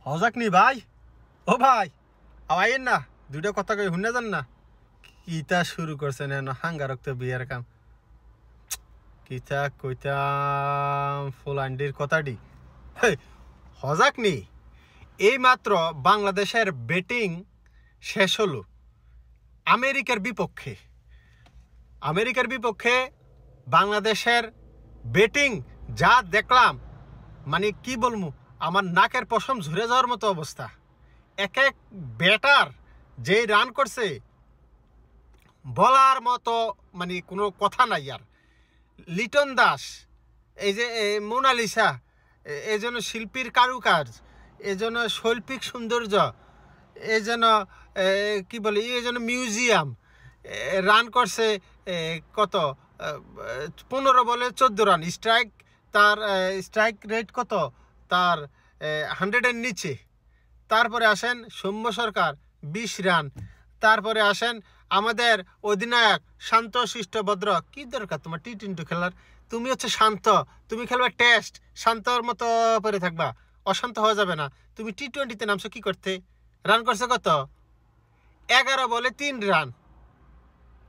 হজাক নি ভাই, ও ভাই আইন না, দুইটা কথা কই শুনে যান না। কিতা শুরু করছেন হাঙ্গারক তো বিয়ার কাম। কিতা কইতাম ফুলান্ডির কথাটি হজাক নি। এই মাত্র বাংলাদেশের ব্যাটিং শেষ হলো আমেরিকার বিপক্ষে। বাংলাদেশের ব্যাটিং যা দেখলাম, মানে কি বলবো, আমার নাকের পশম ঝরে যাওয়ার মতো অবস্থা। এক এক ব্যাটার যে রান করছে বলার মতো, মানে কোনো কথা নাই। আর লিটন দাস, এই যে মোনালিসা, এই জন্য শিল্পীর কারুকাজ, এই জন্য শৈল্পিক সৌন্দর্য, এই জন্য কি বলে, এই জন্য মিউজিয়াম রান করছে কত 15 বলে 14 রান। তার স্ট্রাইক রেট কত, তার 100-এর নিচে। তারপরে আসেন সৌম্য সরকার 20 রান। তারপরে আসেন আমাদের অধিনায়ক শান্ত শিষ্ট ভদ্র। কি দরকার তোমার টি-20 খেলার? তুমি হচ্ছে শান্ত, তুমি খেলবে টেস্ট, শান্তর মতো পরে থাকবা, অশান্ত হয়ে যাবে না। তুমি টি-20তে নামছো কি করতে? রান করছে কত? 11 বলে 3 রান।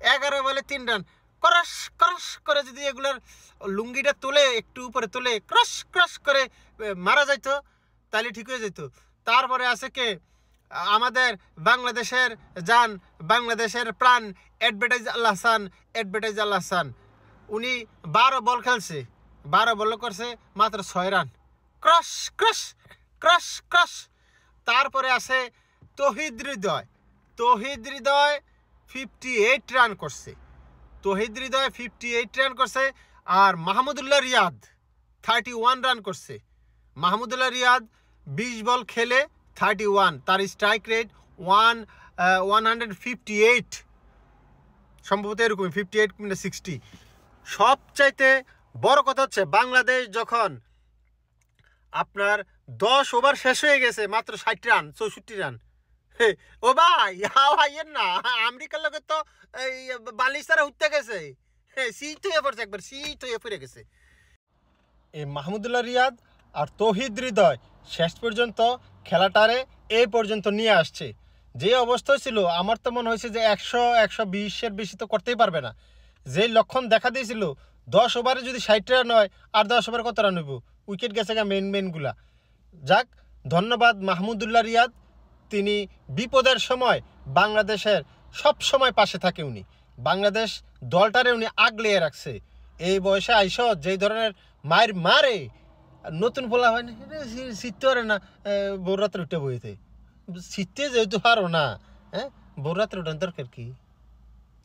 11 বলে 3 রান। ক্রস ক্রস করে যদি এগুলোর লুঙ্গিটা তুলে একটু উপরে তুলে ক্রস ক্রস করে মারা যাইতো, তাহলে ঠিক হয়ে যেত। তারপরে আছে কে, আমাদের বাংলাদেশের জান, বাংলাদেশের প্রাণ অ্যাডভার্টাইজ আল হাসান। উনি 12 বল খেলছে, 12 বল করছে মাত্র 6 run. Cross cross cross cross. তারপরে আছে তৌহিদ হৃদয় 58 রান করছে। 58 রান করছে। আর মাহমুদুল্লাহ রিয়াদ 31 রান করছে। মাহমুদুল্লাহ রিয়াদ 20 বল খেলে 31। তার স্ট্রাইক রেট 158, সম্ভবত এরকমই 58-60। সবচাইতে বড় কথা হচ্ছে বাংলাদেশ যখন আপনার 10 ওভার শেষ হয়ে গেছে, মাত্র 60 রান 64 রান। ও ভাই আইয়েন না, আমেরিকার লোকে তো এই বালিশারা উঠতে গেছে, সিট হয়ে পড়ছে, একবার সিট হয়ে পড়ে গেছে। এই মাহমুদুল্লাহ রিয়াদ আর তৌহিদ হৃদয় শেষ পর্যন্ত খেলাটারে এই পর্যন্ত নিয়ে আসছে। যে অবস্থা ছিল, আমার তো মনে হয়েছে যে 100-120-এর বেশি তো করতেই পারবে না। যে লক্ষণ দেখা দিয়েছিল 10 ওভারে যদি 60 রান হয়, আর 10 ওভারে কত রান হইব? উইকেট গেছে গা মেনগুলা। যাক, ধন্যবাদ মাহমুদুল্লাহ রিয়াদ। তিনি বিপদের সময় বাংলাদেশের সব সময় পাশে থাকে। উনি বাংলাদেশ দলটারে উনি আগলিয়ে রাখছে। এই বয়সে আইস যেই ধরনের মায়ের মারে, নতুন বলা হয় না, শীততে পারে না, ভোর রাত্রে উঠে বইতে শীততে যেহেতু পারো না, ভোর রাত্রে উঠান দরকার কি?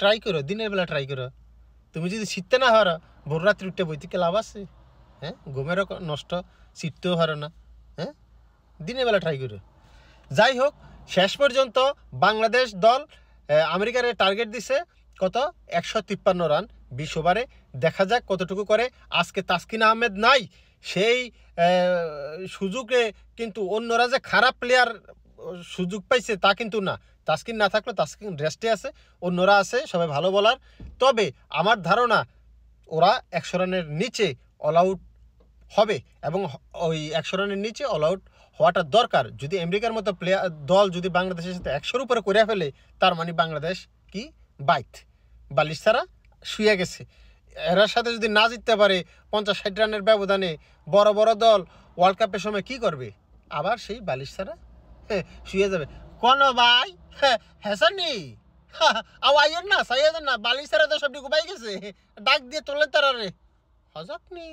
ট্রাই করো, দিনের বেলা ট্রাই করো। তুমি যদি শীততে না হারো, ভোর রাত্রে উঠে বইতে কে লাভ আছে? ঘুমেরও নষ্ট, শীততেও হারো না, দিনের বেলা ট্রাই করো। যাই হোক, শেষ পর্যন্ত বাংলাদেশ দল আমেরিকার টার্গেট দিছে কত, 153 রান 20 ওভারে। দেখা যাক কতটুকু করে। আজকে তাসকিন আহমেদ নাই, সেই সুযোগে কিন্তু অন্যরা যে খারাপ প্লেয়ার সুযোগ পাইছে তা কিন্তু না। তাসকিন না থাকলে, তাসকিন রেস্টে আছে, অন্যরা আছে, সবাই ভালো বলার। তবে আমার ধারণা ওরা 100 রানের নিচে অল আউট হবে, এবং ওই 100 রানের নিচে অল আউট হওয়াটা দরকার। যদি আমেরিকার মতো দল যদি বাংলাদেশের সাথে 100-র উপরে করে ফেলে, তার মানে বাংলাদেশ কি বালিশ ছাড়া শুয়ে গেছে। এরার সাথে যদি না জিততে পারে 50-60 রানের ব্যবধানে, বড় বড় দল ওয়ার্ল্ড কাপের সময় কি করবে? আবার সেই বালিশ ছাড়া শুয়ে যাবে। কোন ভাই হ্যাসানি আইয়েন না, সাইয়েন না, বালিশ ছাড়া তো সবটি ঘুমাই গেছে, ডাক দিয়ে তোলে তারা রে হজক নি।